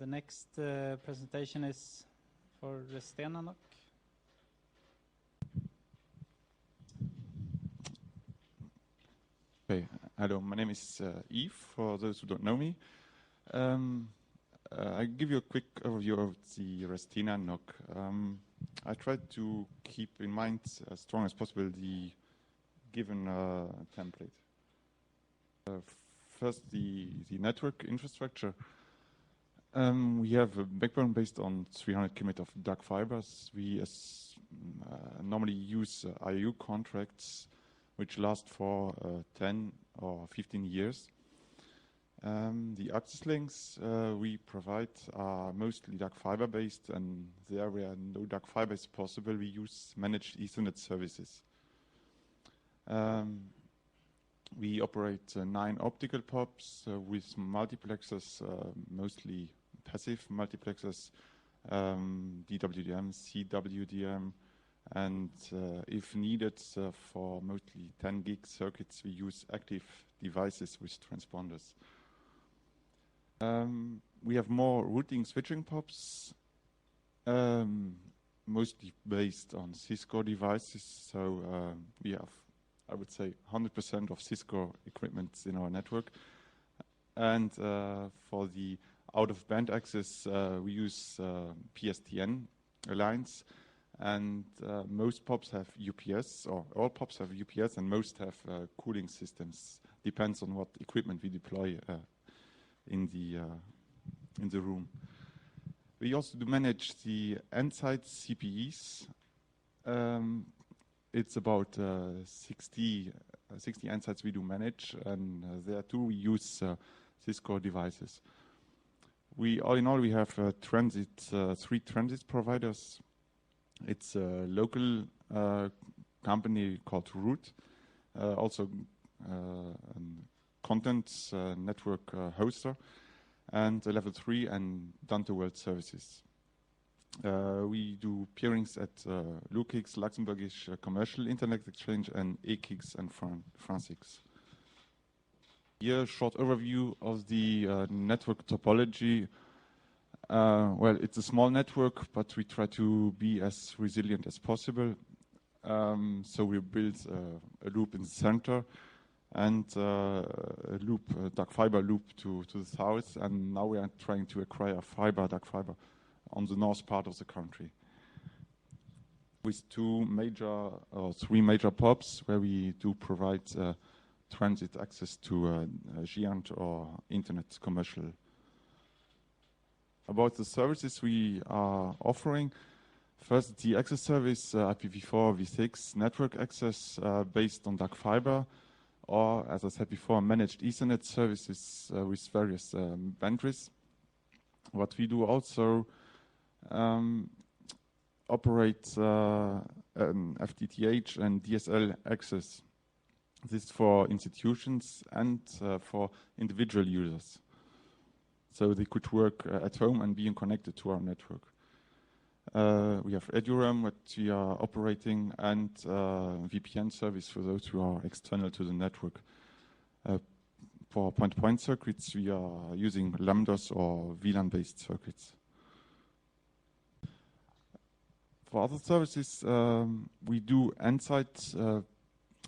The next presentation is for Restena Noc. Okay, hello, my name is Yves, for those who don't know me. I'll give you a quick overview of the Restena Noc. I tried to keep in mind as strong as possible the given template. First, the network infrastructure. We have a backbone based on 300 km of dark fibers. We normally use IOU contracts which last for 10 or 15 years. The access links we provide are mostly dark fiber based, and there where no dark fiber is possible, we use managed Ethernet services. We operate 9 optical POPs with multiplexers, mostly passive multiplexers, DWDM, CWDM, and if needed for mostly 10 gig circuits, we use active devices with transponders. We have more routing switching POPs, mostly based on Cisco devices. So we have, I would say, 100% of Cisco equipment in our network. And for the out-of-band access, we use PSTN lines. And most POPs have UPS, or all POPs have UPS, and most have cooling systems. Depends on what equipment we deploy in the room. We also do manage the end-site CPEs. It's about 60 end sites we do manage, and there too we use Cisco devices. All in all, we have 3 transit providers. It's a local company called Root, also a content network hoster, and level 3 and down-to-world services. We do peerings at LUKIX, Luxembourgish Commercial Internet Exchange, and EKIX and FranceX. Here, a short overview of the network topology. Well, it's a small network, but we try to be as resilient as possible. So we built a loop in the center and a dark fiber loop to the south, and now we are trying to acquire dark fiber on the north part of the country, with 3 major POPs where we do provide transit access to GIANT or Internet commercial. About the services we are offering, first the access service, IPv4, v6 network access based on dark fiber, or as I said before, managed Ethernet services with various bandwidths. What we do also operate FTTH and DSL access. This is for institutions and for individual users. So they could work at home and being connected to our network. We have eduroam that we are operating, and VPN service for those who are external to the network. For point-to-point circuits, we are using lambdas or VLAN-based circuits. For other services, we do end-site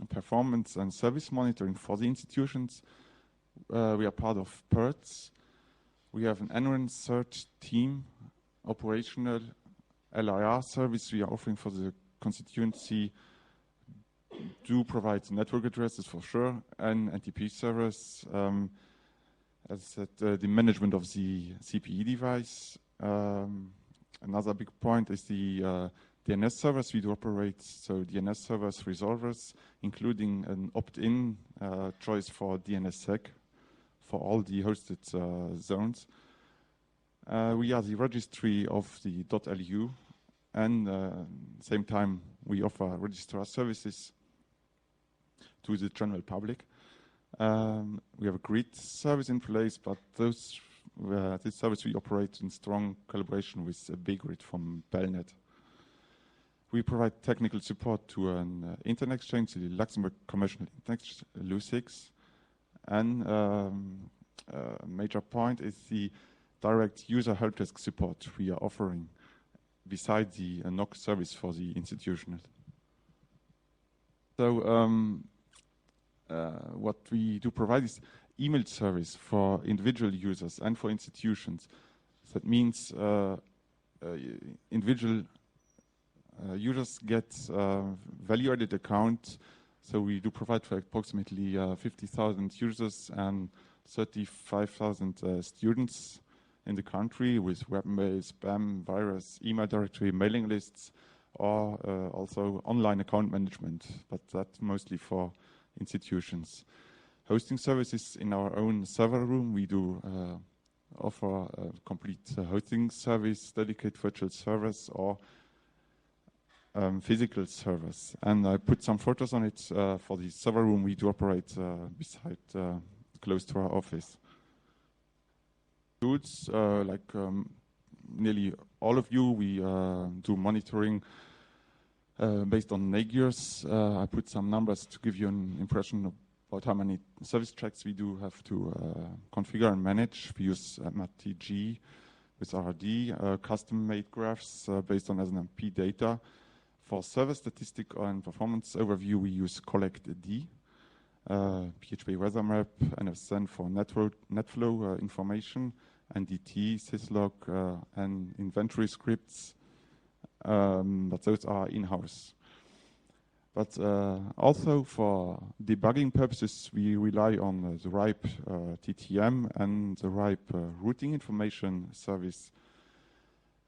performance and service monitoring for the institutions. We are part of PERTS. We have an NRAN cert team, operational LIR service we are offering for the constituency. Do provide network addresses for sure, and NTP servers. As I said, the management of the CPE device. Another big point is the DNS servers we do operate. So DNS servers, resolvers, including an opt-in choice for DNSSEC for all the hosted zones. We are the registry of the .lu, and same time we offer registrar services to the general public. We have a grid service in place, but this service we operate in strong collaboration with BGrid from Belnet. We provide technical support to an internet exchange, the Luxembourg Commercial Internet Exchange, LUKIX. And a major point is the direct user help desk support we are offering besides the NOC service for the institutional. So what we do provide is email service for individual users and for institutions. That means individual users get value-added account. So we do provide for approximately 50,000 users and 35,000 students in the country with web-mail, spam, virus, email directory, mailing lists, or also online account management, but that's mostly for institutions. Hosting services in our own server room. We do offer a complete hosting service, dedicated virtual servers, or physical servers. And I put some photos on it for the server room we do operate beside, close to our office. Tools, like nearly all of you, we do monitoring based on NAGIOS. I put some numbers to give you an impression about how many service tracks we do have to configure and manage. We use MRTG with RD, custom-made graphs based on SNMP data. For service statistic and performance overview, we use CollectD, PHP weather map, NFSN for NetFlow information, NDT, syslog, and inventory scripts. But those are in-house. But also for debugging purposes, we rely on the RIPE TTM and the RIPE routing information service.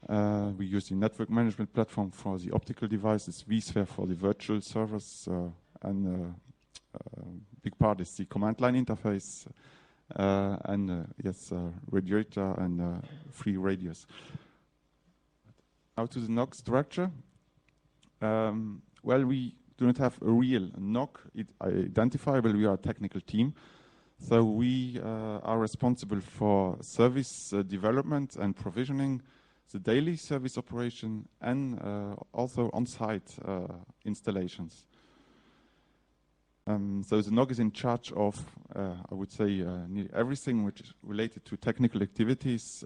We use the network management platform for the optical devices, vSphere for the virtual servers, and big part is the command line interface, and yes, radiator and free radios. Now to the NOC structure. Well, we do not have a real NOC identifiable. We are a technical team. So we are responsible for service development and provisioning, the daily service operation, and also on-site installations. So the NOC is in charge of, I would say, nearly everything which is related to technical activities.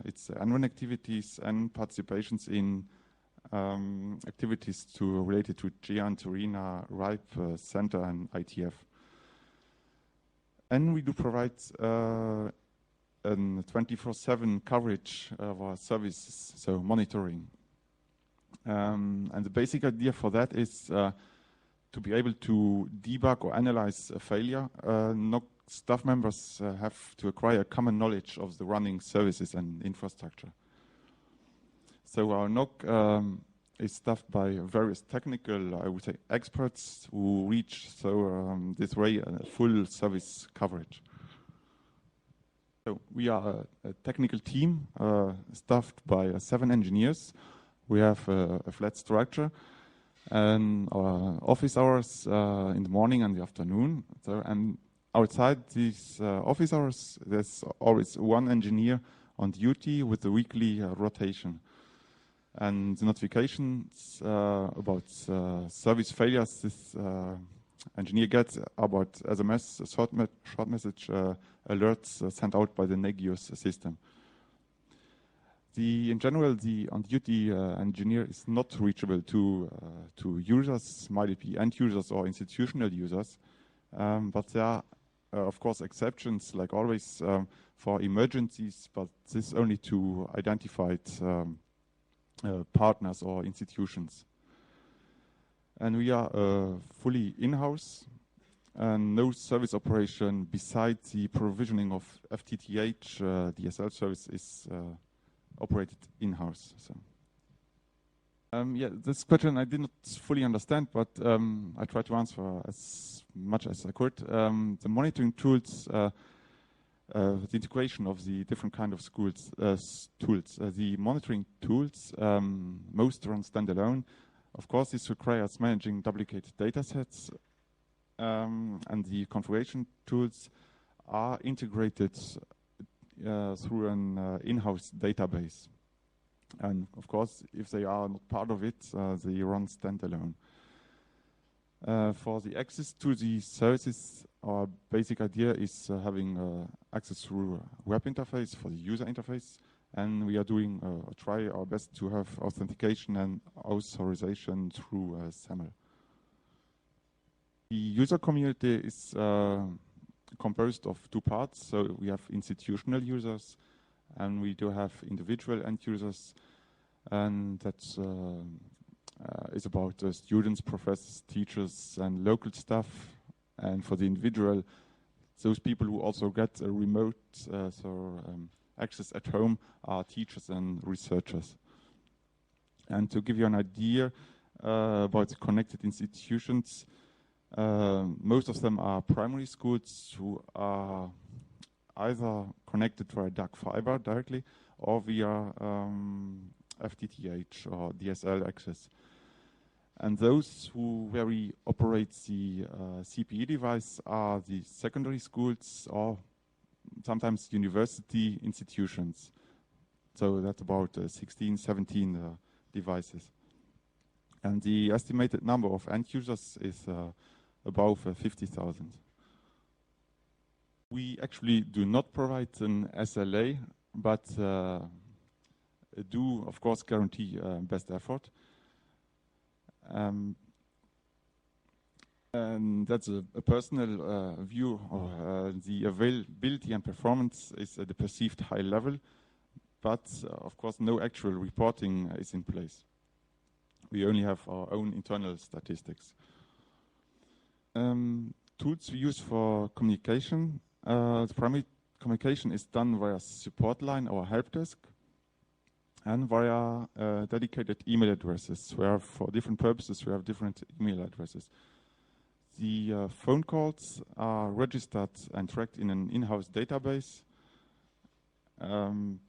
It's admin activities and participations in activities related to GEA and Torina, RIPE, Center, and ITF. And we do provide a 24/7 coverage of our services, so monitoring. And the basic idea for that is to be able to debug or analyze a failure. NOC staff members have to acquire common knowledge of the running services and infrastructure. So our NOC is staffed by various technical, I would say, experts who reach, this way, a full service coverage. So we are a technical team staffed by 7 engineers. We have a flat structure. And our office hours in the morning and the afternoon. So, and outside these office hours, there's always one engineer on duty with the weekly rotation. And the notifications about service failures this engineer gets about SMS, short message alerts sent out by the NAGIOS system. In general, the on-duty engineer is not reachable to users, might it be end users or institutional users. But there are, of course, exceptions, like always, for emergencies, but this only to identified partners or institutions. And we are fully in-house, and no service operation besides the provisioning of FTTH DSL service is operated in-house. So, yeah, this question I did not fully understand, but I tried to answer as much as I could. The monitoring tools, the integration of the different kind of tools. The monitoring tools, most run standalone. Of course, this requires managing duplicated data sets, and the configuration tools are integrated through an in-house database. And of course, if they are not part of it, they run standalone. For the access to the services, our basic idea is having access through a web interface for the user interface, and we are doing try our best to have authentication and authorization through SAML. The user community is composed of two parts. So we have institutional users, and we do have individual end users, and that's is about students, professors, teachers, and local staff. And for the individual, those people who also get a remote access at home are teachers and researchers. And to give you an idea about the connected institutions, most of them are primary schools who are either connected via dark fiber directly or via FTTH or DSL access. And those where we operate the CPE device are the secondary schools or sometimes university institutions. So that's about 16, 17 devices. And the estimated number of end users is above 50,000. We actually do not provide an SLA, but do, of course, guarantee best effort. And that's a personal view. The availability and performance is at the perceived high level, but of course no actual reporting is in place. We only have our own internal statistics. Tools we use for communication. The primary communication is done via support line or help desk, and via dedicated email addresses, where for different purposes we have different email addresses. The phone calls are registered and tracked in an in-house database, and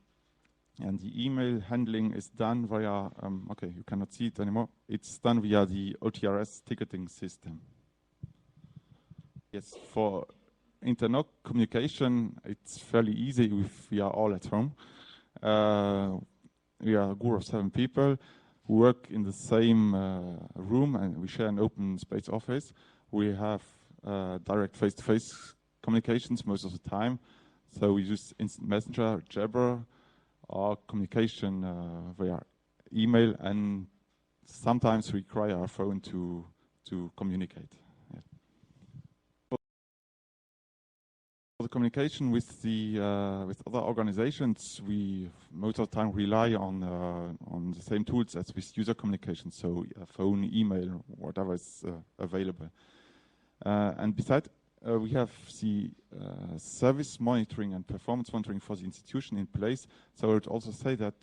the email handling is done via, okay, you cannot see it anymore, it's done via the OTRS ticketing system. Yes, for inter-NOC communication, it's fairly easy if we are all at home. We are a group of 7 people who work in the same room, and we share an open space office. We have direct face-to-face communications most of the time. So we use instant messenger, Jabber, or communication via email, and sometimes we require our phone to communicate. Yeah. For the communication with the with other organizations, we most of the time rely on the same tools as with user communication, so phone, email, whatever is available. And besides, we have the service monitoring and performance monitoring for the institution in place. So I would also say that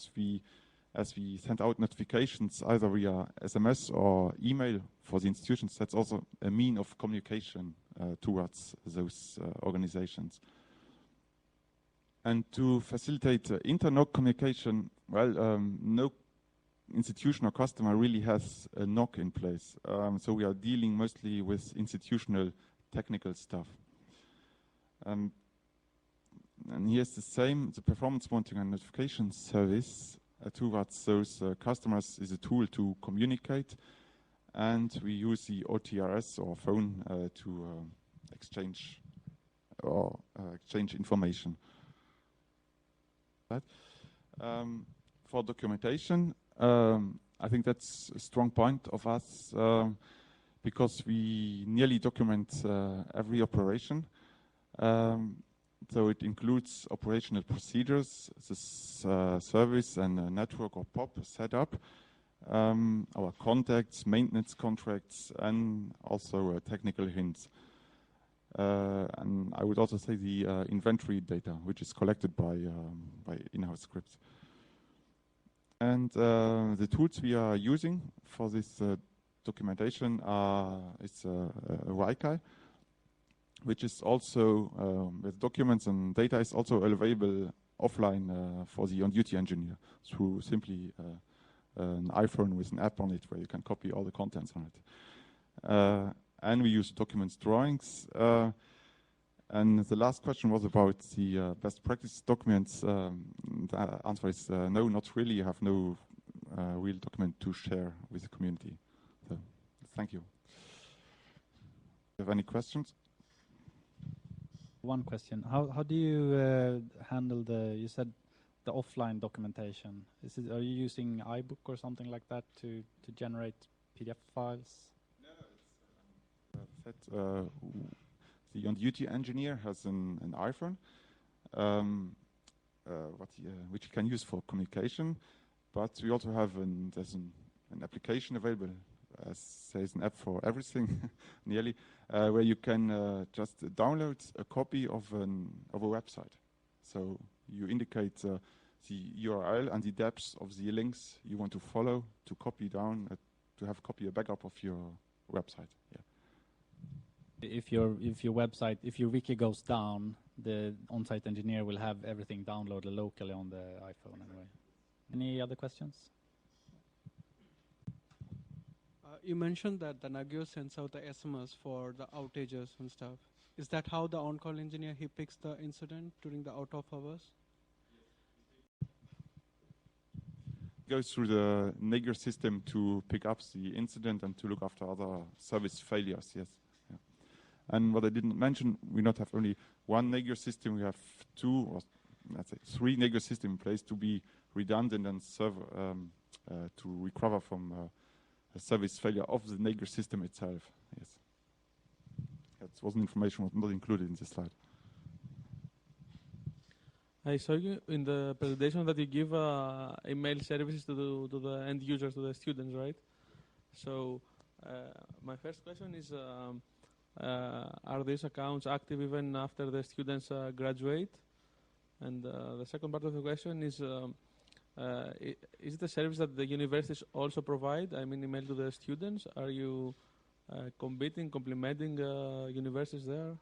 as we send out notifications either via SMS or email for the institutions, that's also a mean of communication towards those organizations. And to facilitate inter-NOC communication, well, no institution or customer really has a NOC in place. So we are dealing mostly with institutional technical stuff. And here's the same, the performance monitoring and notification service towards those customers is a tool to communicate, and we use the OTRS or phone to exchange information. Right? For documentation, I think that's a strong point of us because we nearly document every operation. So it includes operational procedures, this service and network or POP setup, our contacts, maintenance contracts, and also technical hints. And I would also say the inventory data, which is collected by in-house scripts. And the tools we are using for this documentation is Rikai, which is also with documents and data is also available offline for the on-duty engineer through simply an iPhone with an app on it where you can copy all the contents on it. And we use documents drawings. And the last question was about the best practice documents. The answer is no, not really. You have no real document to share with the community. So, thank you. Do you have any questions? One question: How do you handle the? You said the offline documentation. Are you using iBook or something like that to generate PDF files? The on-duty engineer has an iPhone, which you can use for communication, but we also have there's an application available, says an app for everything, nearly, where you can just download a copy of a website. So you indicate the URL and the depth of the links you want to follow to copy down, to have a backup of your website. Yeah. If your website, if your wiki goes down, the on-site engineer will have everything downloaded locally on the iPhone anyway. Any other questions? You mentioned that the Nagio sends out the SMS for the outages and stuff. Is that how the on-call engineer, he picks the incident during the out of hours? Goes through the Nagios system to pick up the incident and to look after other service failures, yes. Yeah. And what I didn't mention, we not have only one Nagios system, we have two or let's say 3 Nagios systems in place to be redundant and serve to recover from a service failure of the Nagios system itself. Yes, that was an information was not included in this slide. I saw you in the presentation that you give email services to the end users, to the students, right? So my first question is, are these accounts active even after the students graduate? And the second part of the question is it a service that the universities also provide? I mean, email to the students. Are you complementing universities there?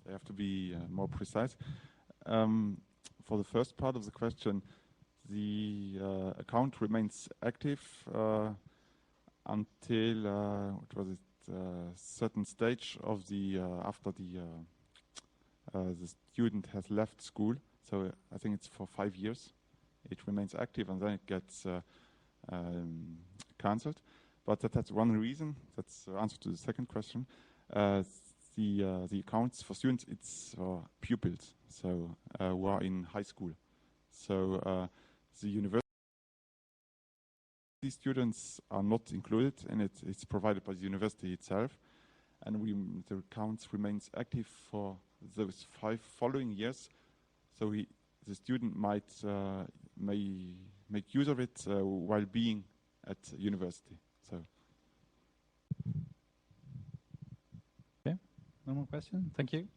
I have to be more precise. For the first part of the question, the account remains active until what was it? Certain stage of the after the student has left school. So I think it's for 5 years. It remains active and then it gets cancelled. But that's one reason. That's the answer to the second question. The accounts for students, it's pupils, so who are in high school. So the university students are not included, and it's provided by the university itself. And the accounts remains active for those 5 following years. So the student may make use of it while being at university. So. Okay, no more questions. Thank you.